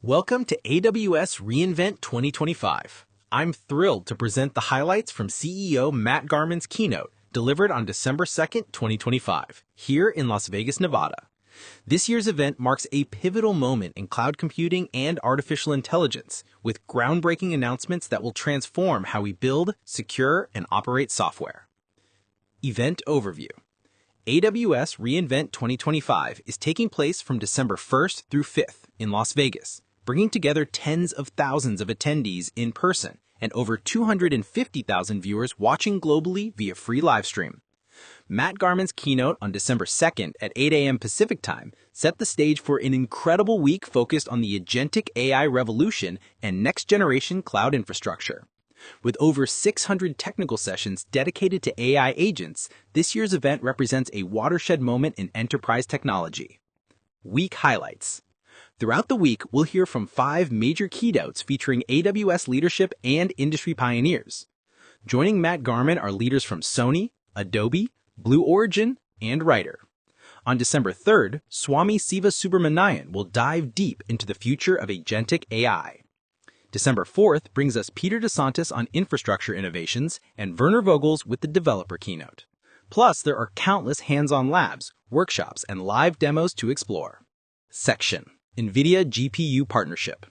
Welcome to AWS reInvent 2025. I'm thrilled to present the highlights from CEO Matt Garman's keynote, delivered on December 2nd, 2025, here in Las Vegas, Nevada. This year's event marks a pivotal moment in cloud computing and artificial intelligence, with groundbreaking announcements that will transform how we build, secure, and operate software. Event Overview. AWS reInvent 2025 is taking place from December 1st through 5th in Las Vegas, bringing together tens of thousands of attendees in person and over 250,000 viewers watching globally via free livestream. Matt Garman's keynote on December 2nd at 8 a.m. Pacific Time set the stage for an incredible week focused on the agentic AI revolution and next-generation cloud infrastructure. With over 600 technical sessions dedicated to AI agents, this year's event represents a watershed moment in enterprise technology. Week highlights. Throughout the week, we'll hear from 5 major keynotes featuring AWS leadership and industry pioneers. Joining Matt Garman are leaders from Sony, Adobe, Blue Origin, and Writer. On December 3rd, Swami Siva Subramanian will dive deep into the future of agentic AI. December 4th brings us Peter DeSantis on infrastructure innovations and Werner Vogels with the developer keynote. Plus, there are countless hands-on labs, workshops, and live demos to explore. Section: NVIDIA GPU Partnership.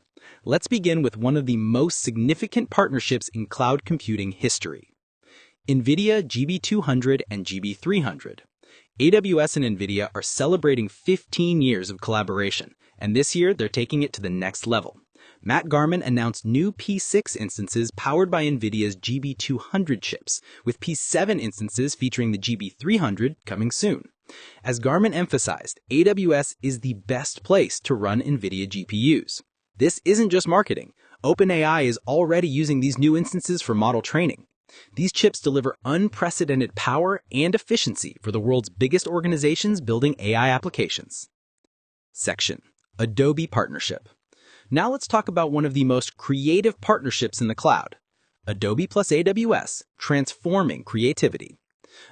Let's begin with one of the most significant partnerships in cloud computing history. NVIDIA GB200 and GB300. AWS and NVIDIA are celebrating 15 years of collaboration, and this year they're taking it to the next level. Matt Garman announced new P6 instances powered by NVIDIA's GB200 chips, with P7 instances featuring the GB300 coming soon. As Garman emphasized, AWS is the best place to run NVIDIA GPUs. This isn't just marketing. OpenAI is already using these new instances for model training. These chips deliver unprecedented power and efficiency for the world's biggest organizations building AI applications. Section: Adobe Partnership. Now let's talk about one of the most creative partnerships in the cloud. Adobe plus AWS, transforming creativity.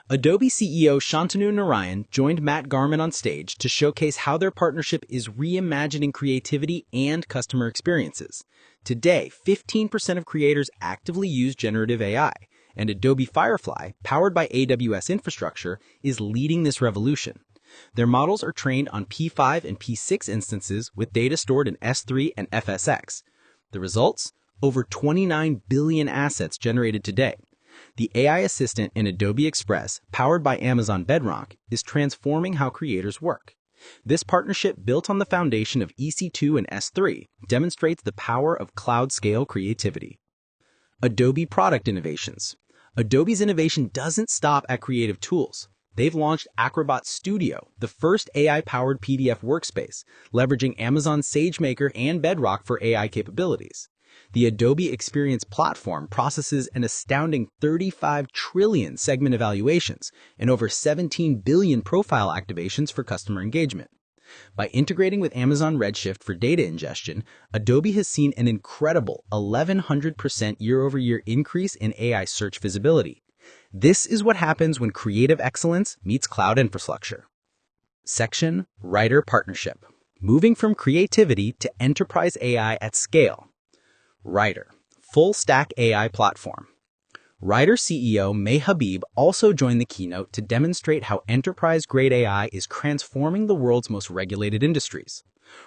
Adobe CEO Shantanu Narayan joined Matt Garman on stage to showcase how their partnership is reimagining creativity and customer experiences. Today, 15% of creators actively use generative AI, and Adobe Firefly, powered by AWS infrastructure, is leading this revolution. Their models are trained on P5 and P6 instances with data stored in S3 and FSx. The results? Over 29 billion assets generated today. The AI assistant in Adobe Express, powered by Amazon Bedrock, is transforming how creators work. This partnership, built on the foundation of EC2 and S3, demonstrates the power of cloud-scale creativity. Adobe Product Innovations. Adobe's innovation doesn't stop at creative tools. They've launched Acrobat Studio, the first AI-powered PDF workspace, leveraging Amazon SageMaker and Bedrock for AI capabilities. The Adobe Experience Platform processes an astounding 35 trillion segment evaluations and over 17 billion profile activations for customer engagement. By integrating with Amazon Redshift for data ingestion, Adobe has seen an incredible 1,100% year-over-year increase in AI search visibility. This is what happens when creative excellence meets cloud infrastructure. Section: Writer Partnership. Moving from creativity to enterprise AI at scale. Writer, full-stack AI platform. Writer CEO May Habib also joined the keynote to demonstrate how enterprise-grade AI is transforming the world's most regulated industries.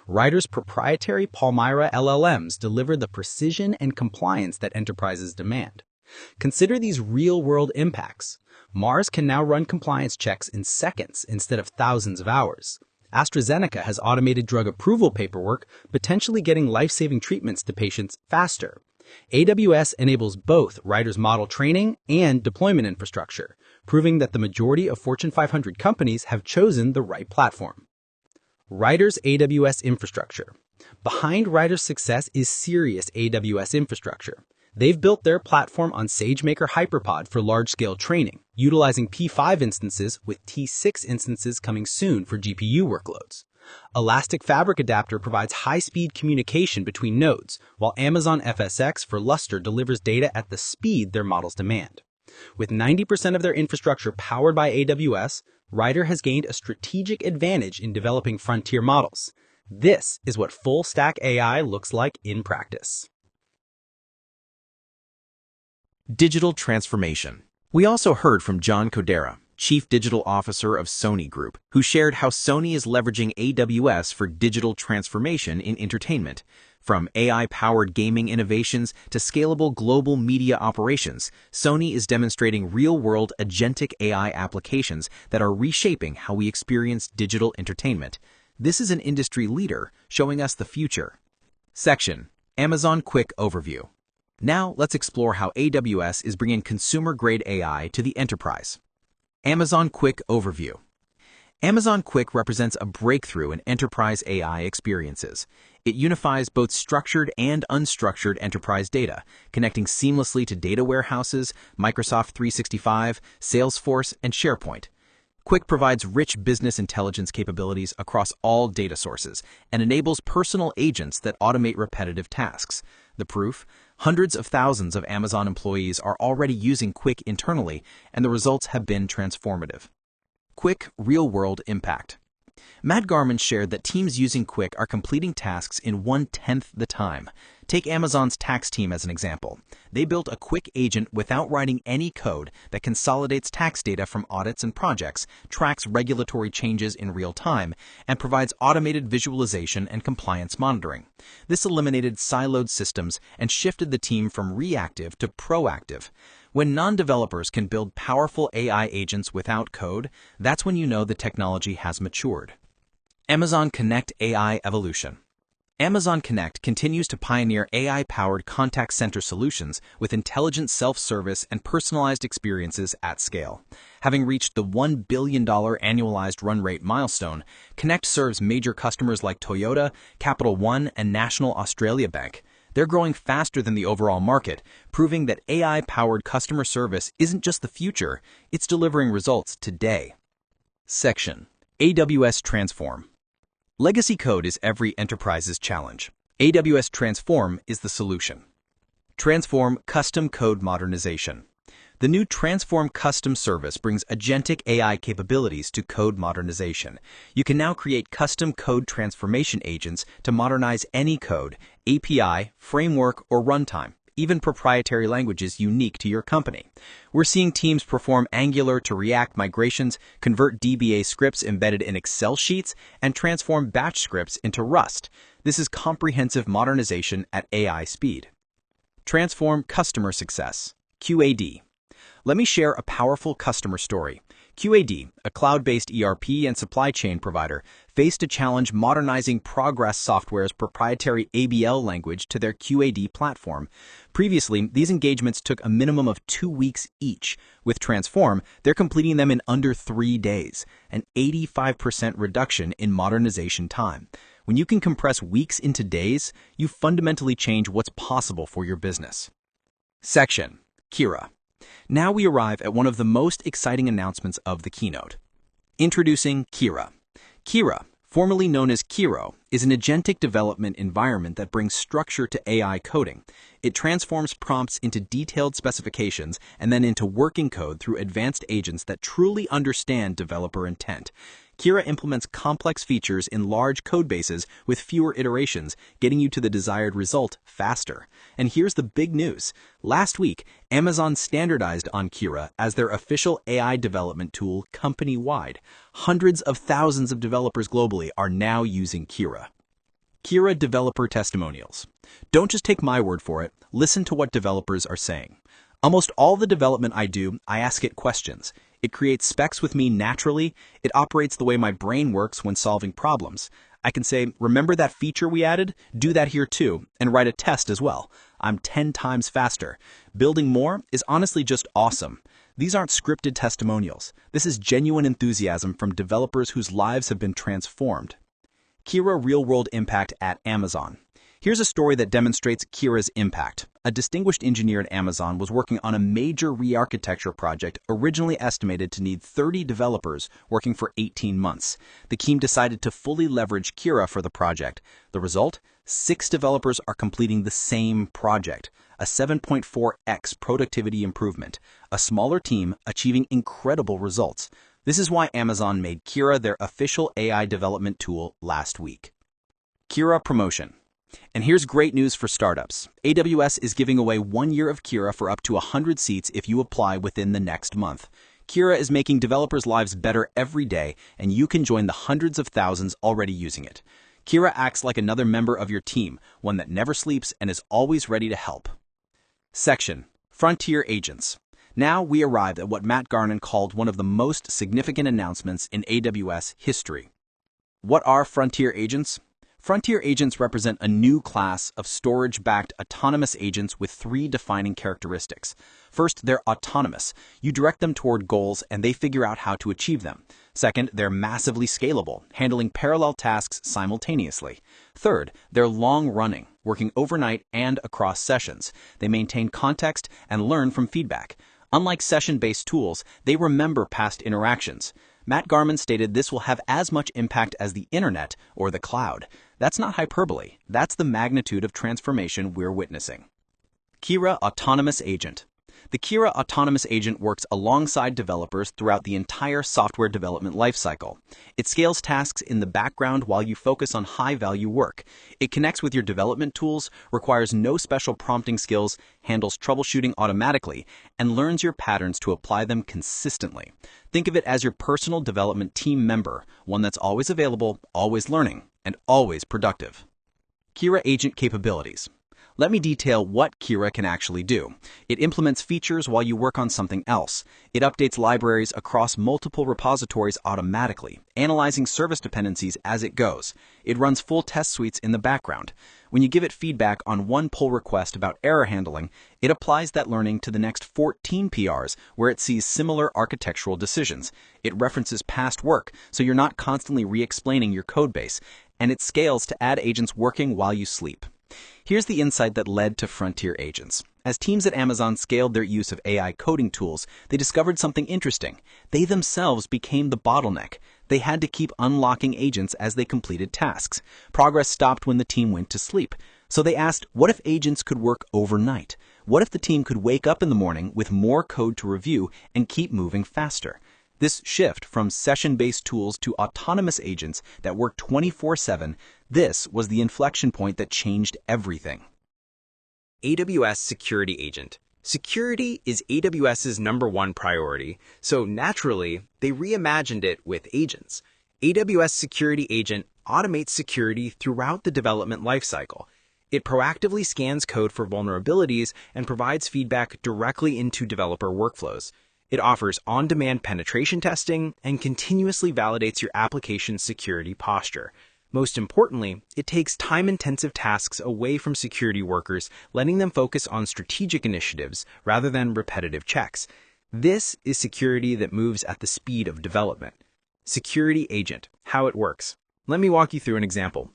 Writer's proprietary Palmyra LLMs deliver the precision and compliance that enterprises demand. Consider these real-world impacts. Mars can now run compliance checks in seconds instead of thousands of hours. AstraZeneca has automated drug approval paperwork, potentially getting life-saving treatments to patients faster. AWS enables both Writer's model training and deployment infrastructure, proving that the majority of Fortune 500 companies have chosen the right platform. Writer's AWS infrastructure. Behind Writer's success is serious AWS infrastructure. They've built their platform on SageMaker Hyperpod for large-scale training, utilizing P5 instances with T6 instances coming soon for GPU workloads. Elastic Fabric Adapter provides high-speed communication between nodes, while Amazon FSx for Lustre delivers data at the speed their models demand. With 90% of their infrastructure powered by AWS, Writer has gained a strategic advantage in developing frontier models. This is what full stack AI looks like in practice. Digital transformation. We also heard from John Codera, Chief Digital Officer of Sony Group, who shared how Sony is leveraging AWS for digital transformation in entertainment. From AI-powered gaming innovations to scalable global media operations, Sony is demonstrating real-world agentic AI applications that are reshaping how we experience digital entertainment. This is an industry leader showing us the future. Section: Amazon Quick Overview. Now let's explore how AWS is bringing consumer-grade AI to the enterprise. Amazon Quick Overview. Amazon Quick represents a breakthrough in enterprise AI experiences. It unifies both structured and unstructured enterprise data, connecting seamlessly to data warehouses, Microsoft 365, Salesforce, and SharePoint. Quick provides rich business intelligence capabilities across all data sources and enables personal agents that automate repetitive tasks. The proof? Hundreds of thousands of Amazon employees are already using Quick internally, and the results have been transformative. Quick real-world impact. Matt Garman shared that teams using Quick are completing tasks in 1/10 the time. Take Amazon's tax team as an example. They built a Quick agent without writing any code that consolidates tax data from audits and projects, tracks regulatory changes in real time, and provides automated visualization and compliance monitoring. This eliminated siloed systems and shifted the team from reactive to proactive. When non-developers can build powerful AI agents without code, that's when you know the technology has matured. Amazon Connect AI evolution. Amazon Connect continues to pioneer AI-powered contact center solutions with intelligent self-service and personalized experiences at scale. Having reached the $1 billion annualized run rate milestone, Connect serves major customers like Toyota, Capital One, and National Australia Bank. They're growing faster than the overall market, proving that AI-powered customer service isn't just the future, it's delivering results today. Section: AWS Transform. Legacy code is every enterprise's challenge. AWS Transform is the solution. Transform Custom Code Modernization. The new Transform Custom service brings agentic AI capabilities to code modernization. You can now create custom code transformation agents to modernize any code, API, framework, or runtime, even proprietary languages unique to your company. We're seeing teams perform Angular to React migrations, convert DBA scripts embedded in Excel sheets, and transform batch scripts into Rust. This is comprehensive modernization at AI speed. Transform Customer Success, QAD. Let me share a powerful customer story. QAD, a cloud-based ERP and supply chain provider, faced a challenge modernizing Progress Software's proprietary ABL language to their QAD platform. Previously, these engagements took a minimum of 2 weeks each. With Transform, they're completing them in under 3 days, an 85% reduction in modernization time. When you can compress weeks into days, you fundamentally change what's possible for your business. Section: Kira. Now we arrive at one of the most exciting announcements of the keynote. Introducing Kira. Kira, formerly known as Kiro, is an agentic development environment that brings structure to AI coding. It transforms prompts into detailed specifications and then into working code through advanced agents that truly understand developer intent. Kira implements complex features in large code bases with fewer iterations, getting you to the desired result faster. And here's the big news. Last week, Amazon standardized on Kira as their official AI development tool company-wide. Hundreds of thousands of developers globally are now using Kira. Kira developer testimonials. Don't just take my word for it. Listen to what developers are saying. Almost all the development I do, I ask it questions. It creates specs with me naturally. It operates the way my brain works when solving problems. I can say, remember that feature we added? Do that here too, and write a test as well. I'm 10 times faster. Building more is honestly just awesome. These aren't scripted testimonials. This is genuine enthusiasm from developers whose lives have been transformed. Kira real-world impact at Amazon. Here's a story that demonstrates Kira's impact. A distinguished engineer at Amazon was working on a major re-architecture project originally estimated to need 30 developers working for 18 months. The team decided to fully leverage Kira for the project. The result? 6 developers are completing the same project, a 7.4x productivity improvement. A smaller team achieving incredible results. This is why Amazon made Kira their official AI development tool last week. Kira promotion. And here's great news for startups. AWS is giving away 1 year of Kira for up to 100 seats if you apply within the next month. Kira is making developers' lives better every day, and you can join the hundreds of thousands already using it. Kira acts like another member of your team, one that never sleeps and is always ready to help. Section: Frontier Agents. Now we arrive at what Matt Garman called one of the most significant announcements in AWS history. What are Frontier Agents? Frontier Agents represent a new class of storage-backed autonomous agents with 3 defining characteristics. First, they're autonomous. You direct them toward goals and they figure out how to achieve them. Second, they're massively scalable, handling parallel tasks simultaneously. Third, they're long-running, working overnight and across sessions. They maintain context and learn from feedback. Unlike session-based tools, they remember past interactions. Matt Garman stated this will have as much impact as the internet or the cloud. That's not hyperbole. That's the magnitude of transformation we're witnessing. Kira Autonomous Agent. The Kira Autonomous Agent works alongside developers throughout the entire software development lifecycle. It scales tasks in the background while you focus on high-value work. It connects with your development tools, requires no special prompting skills, handles troubleshooting automatically, and learns your patterns to apply them consistently. Think of it as your personal development team member, one that's always available, always learning, and always productive. Kira Agent Capabilities. Let me detail what Kira can actually do. It implements features while you work on something else. It updates libraries across multiple repositories automatically, analyzing service dependencies as it goes. It runs full test suites in the background. When you give it feedback on one pull request about error handling, it applies that learning to the next 14 PRs where it sees similar architectural decisions. It references past work, so you're not constantly re-explaining your codebase, and it scales to add agents working while you sleep. Here's the insight that led to Frontier Agents. As teams at Amazon scaled their use of AI coding tools, they discovered something interesting. They themselves became the bottleneck. They had to keep unlocking agents as they completed tasks. Progress stopped when the team went to sleep. So they asked, what if agents could work overnight? What if the team could wake up in the morning with more code to review and keep moving faster? This shift from session-based tools to autonomous agents that work 24/7, this was the inflection point that changed everything. AWS Security Agent. Security is AWS's #1 priority, so naturally, they reimagined it with agents. AWS Security Agent automates security throughout the development lifecycle. It proactively scans code for vulnerabilities and provides feedback directly into developer workflows. It offers on-demand penetration testing and continuously validates your application's security posture. Most importantly, it takes time-intensive tasks away from security workers, letting them focus on strategic initiatives rather than repetitive checks. This is security that moves at the speed of development. Security Agent, how it works. Let me walk you through an example.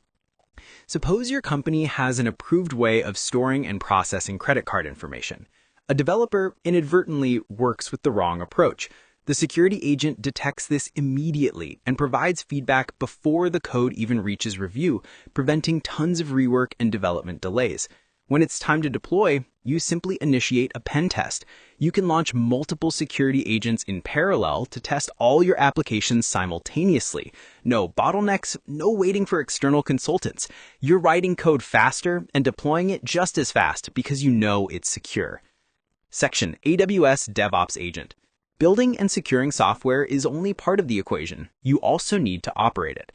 Suppose your company has an approved way of storing and processing credit card information. A developer inadvertently works with the wrong approach. The security agent detects this immediately and provides feedback before the code even reaches review, preventing tons of rework and development delays. When it's time to deploy, you simply initiate a pen test. You can launch multiple security agents in parallel to test all your applications simultaneously. No bottlenecks, no waiting for external consultants. You're writing code faster and deploying it just as fast because you know it's secure. Section: AWS DevOps Agent. Building and securing software is only part of the equation. You also need to operate it.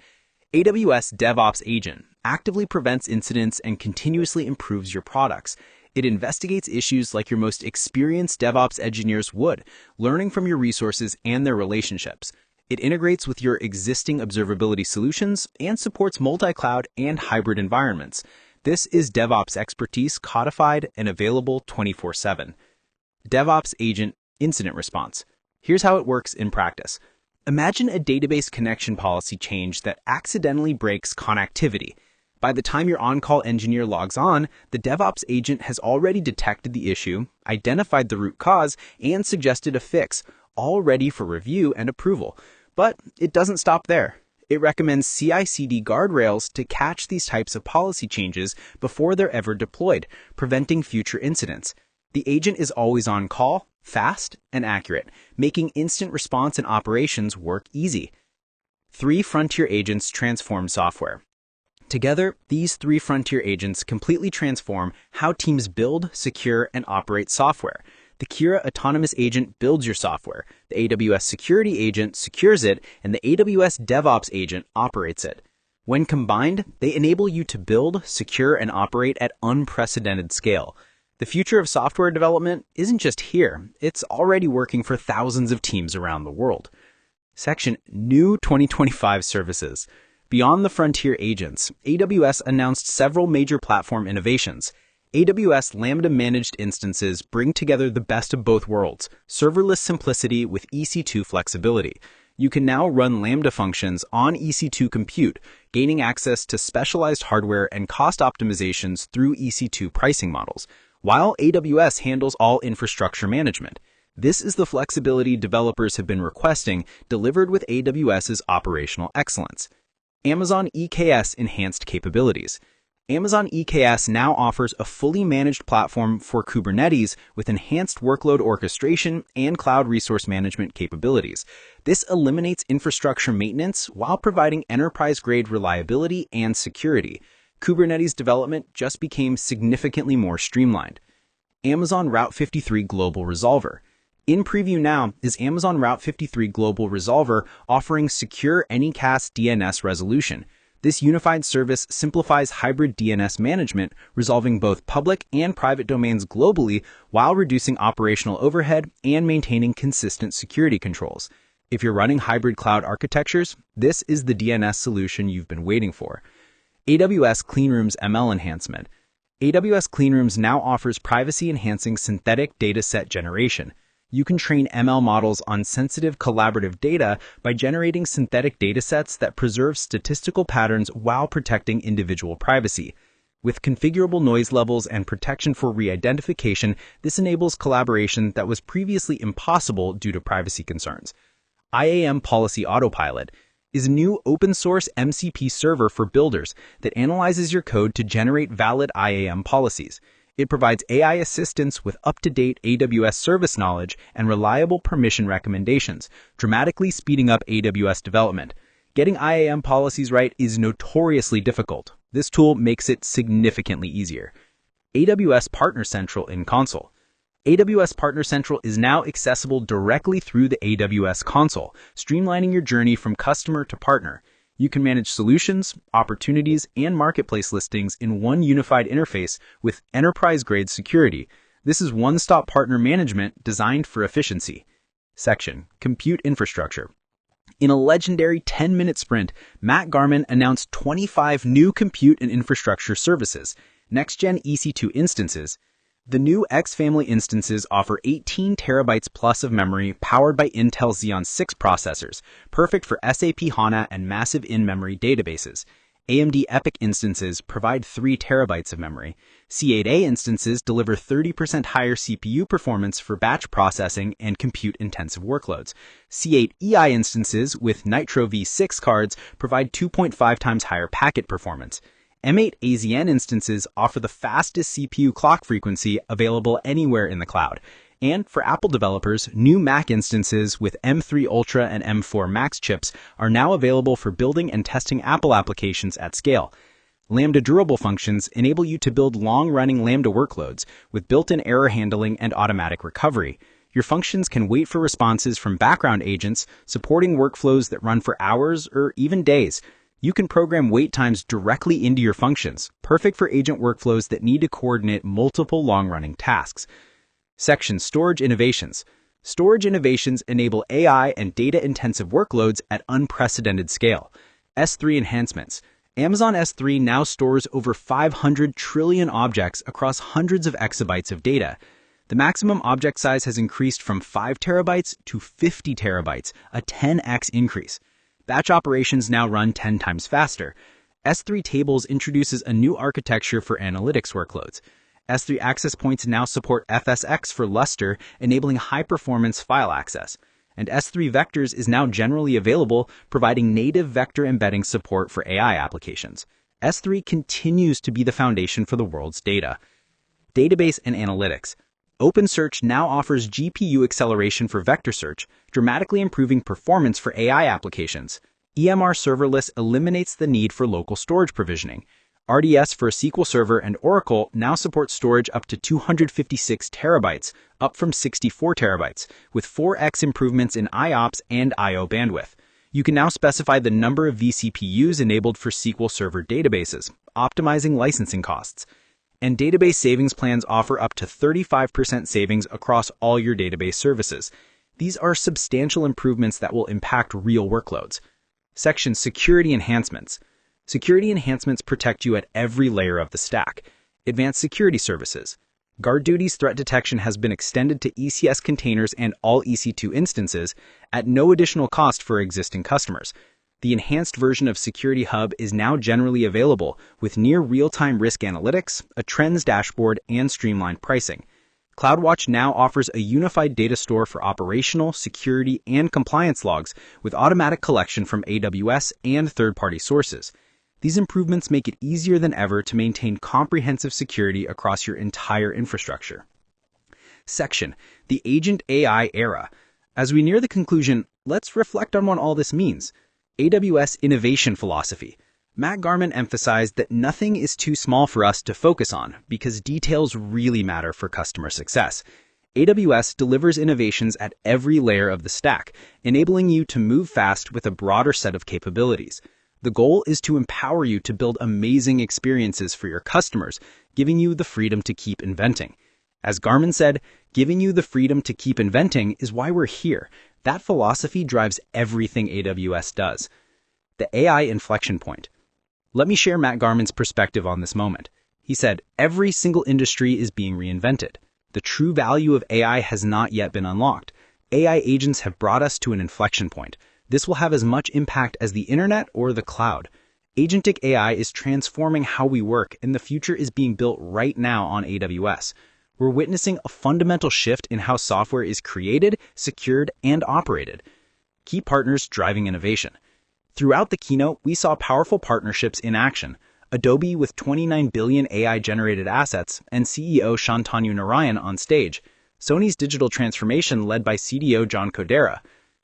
AWS DevOps Agent actively prevents incidents and continuously improves your products. It investigates issues like your most experienced DevOps engineers would, learning from your resources and their relationships. It integrates with your existing observability solutions and supports multi-cloud and hybrid environments. This is DevOps expertise codified and available 24/7. DevOps Agent Incident Response. Here's how it works in practice. Imagine a database connection policy change that accidentally breaks connectivity. By the time your on-call engineer logs on, the DevOps agent has already detected the issue, identified the root cause, and suggested a fix, all ready for review and approval. But it doesn't stop there. It recommends CI/CD guardrails to catch these types of policy changes before they're ever deployed, preventing future incidents. The agent is always on call, fast, and accurate, making instant response and operations work easy. 3 frontier agents transform software. Together, these three frontier agents completely transform how teams build, secure, and operate software. The Kira Autonomous Agent builds your software, the AWS Security Agent secures it, and the AWS DevOps Agent operates it. When combined, they enable you to build, secure, and operate at unprecedented scale. The future of software development isn't just here, it's already working for thousands of teams around the world. Section New 2025 Services. Beyond the frontier agents, AWS announced several major platform innovations. AWS Lambda managed instances bring together the best of both worlds, serverless simplicity with EC2 flexibility. You can now run Lambda functions on EC2 compute, gaining access to specialized hardware and cost optimizations through EC2 pricing models, while AWS handles all infrastructure management. This is the flexibility developers have been requesting, delivered with AWS's operational excellence. Amazon EKS enhanced capabilities. Amazon EKS now offers a fully managed platform for Kubernetes with enhanced workload orchestration and cloud resource management capabilities. This eliminates infrastructure maintenance while providing enterprise-grade reliability and security. Kubernetes development just became significantly more streamlined. Amazon Route 53 Global Resolver. In preview now is Amazon Route 53 Global Resolver offering secure Anycast DNS resolution. This unified service simplifies hybrid DNS management, resolving both public and private domains globally while reducing operational overhead and maintaining consistent security controls. If you're running hybrid cloud architectures, this is the DNS solution you've been waiting for. AWS Cleanrooms ML enhancement. AWS Cleanrooms now offers privacy-enhancing synthetic dataset generation. You can train ML models on sensitive collaborative data by generating synthetic datasets that preserve statistical patterns while protecting individual privacy. With configurable noise levels and protection for re-identification, this enables collaboration that was previously impossible due to privacy concerns. IAM Policy Autopilot is a new open-source MCP server for builders that analyzes your code to generate valid IAM policies. It provides AI assistance with up-to-date AWS service knowledge and reliable permission recommendations, dramatically speeding up AWS development. Getting IAM policies right is notoriously difficult. This tool makes it significantly easier. AWS Partner Central in Console. AWS Partner Central is now accessible directly through the AWS console, streamlining your journey from customer to partner. You can manage solutions, opportunities, and marketplace listings in one unified interface with enterprise-grade security. This is one-stop partner management designed for efficiency. Section Compute Infrastructure. In a legendary 10-minute sprint, Matt Garman announced 25 new compute and infrastructure services, next-gen EC2 instances. The new X family instances offer 18 terabytes plus of memory powered by Intel Xeon 6 processors, perfect for SAP HANA and massive in-memory databases. AMD EPYC instances provide 3 terabytes of memory. C8A instances deliver 30% higher CPU performance for batch processing and compute-intensive workloads. C8EI instances with Nitro V6 cards provide 2.5 times higher packet performance. M8 AZN instances offer the fastest CPU clock frequency available anywhere in the cloud. And for Apple developers, new Mac instances with M3 Ultra and M4 Max chips are now available for building and testing Apple applications at scale. Lambda durable functions enable you to build long-running Lambda workloads with built-in error handling and automatic recovery. Your functions can wait for responses from background agents, supporting workflows that run for hours or even days. You can program wait times directly into your functions, perfect for agent workflows that need to coordinate multiple long-running tasks. Section Storage Innovations. Storage innovations enable AI and data-intensive workloads at unprecedented scale. S3 enhancements. Amazon S3 now stores over 500 trillion objects across hundreds of exabytes of data. The maximum object size has increased from 5 terabytes to 50 terabytes, a 10x increase. Batch operations now run 10 times faster. S3 Tables introduces a new architecture for analytics workloads. S3 Access Points now support FSX for Lustre, enabling high-performance file access. And S3 Vectors is now generally available, providing native vector embedding support for AI applications. S3 continues to be the foundation for the world's data. Database and analytics. OpenSearch now offers GPU acceleration for vector search, dramatically improving performance for AI applications. EMR serverless eliminates the need for local storage provisioning. RDS for SQL Server and Oracle now support storage up to 256 terabytes, up from 64 terabytes, with 4x improvements in IOPS and I/O bandwidth. You can now specify the number of vCPUs enabled for SQL Server databases, optimizing licensing costs. And database savings plans offer up to 35% savings across all your database services. These are substantial improvements that will impact real workloads. Section Security Enhancements. Security enhancements protect you at every layer of the stack. Advanced Security Services. GuardDuty's threat detection has been extended to ECS containers and all EC2 instances at no additional cost for existing customers. The enhanced version of Security Hub is now generally available with near real-time risk analytics, a trends dashboard, and streamlined pricing. CloudWatch now offers a unified data store for operational, security, and compliance logs with automatic collection from AWS and third-party sources. These improvements make it easier than ever to maintain comprehensive security across your entire infrastructure. Section: The Agent AI Era. As we near the conclusion, let's reflect on what all this means. AWS Innovation Philosophy. Matt Garman emphasized that nothing is too small for us to focus on because details really matter for customer success. AWS delivers innovations at every layer of the stack, enabling you to move fast with a broader set of capabilities. The goal is to empower you to build amazing experiences for your customers, giving you the freedom to keep inventing. As Garman said, giving you the freedom to keep inventing is why we're here. That philosophy drives everything AWS does. The AI inflection point. Let me share Matt Garman's perspective on this moment. He said, every single industry is being reinvented. The true value of AI has not yet been unlocked. AI agents have brought us to an inflection point. This will have as much impact as the internet or the cloud. Agentic AI is transforming how we work, and the future is being built right now on AWS. We're witnessing a fundamental shift in how software is created, secured, and operated. Key partners driving innovation. Throughout the keynote, we saw powerful partnerships in action. Adobe with 29 billion AI-generated assets and CEO Shantanu Narayan on stage. Sony's digital transformation led by CDO John Kodera.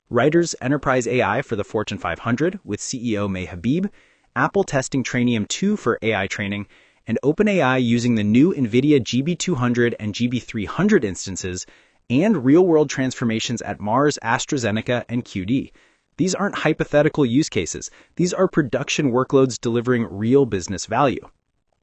Writers Enterprise AI for the Fortune 500 with CEO May Habib, Apple testing Trainium 2 for AI training, and OpenAI using the new NVIDIA GB200 and GB300 instances, and real-world transformations at Mars, AstraZeneca, and QD. These aren't hypothetical use cases. These are production workloads delivering real business value.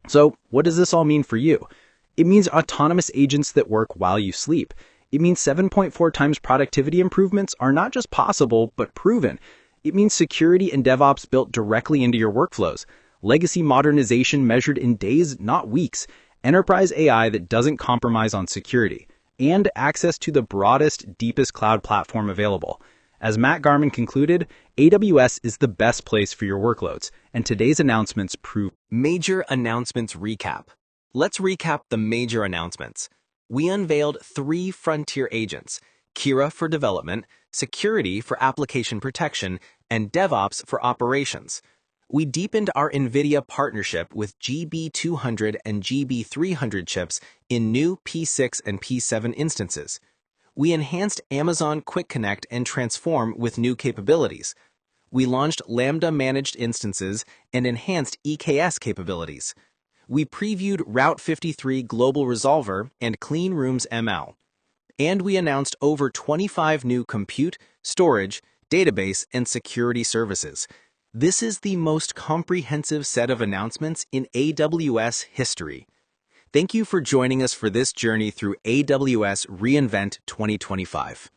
So, what does this all mean for you? It means autonomous agents that work while you sleep. It means 7.4 times productivity improvements are not just possible, but proven. It means security and DevOps built directly into your workflows. Legacy modernization measured in days, not weeks. Enterprise AI that doesn't compromise on security. And access to the broadest, deepest cloud platform available. As Matt Garman concluded, AWS is the best place for your workloads, and today's announcements prove. Major announcements recap. Let's recap the major announcements. We unveiled 3 frontier agents: Kira for development, security for application protection, and DevOps for operations. We deepened our NVIDIA partnership with GB200 and GB300 chips in new P6 and P7 instances. We enhanced Amazon Quick Connect and Transform with new capabilities. We launched Lambda managed instances and enhanced EKS capabilities. We previewed Route 53 Global Resolver and Clean Rooms ML. And we announced over 25 new compute, storage, database, and security services. This is the most comprehensive set of announcements in AWS history. Thank you for joining us for this journey through AWS reInvent 2025.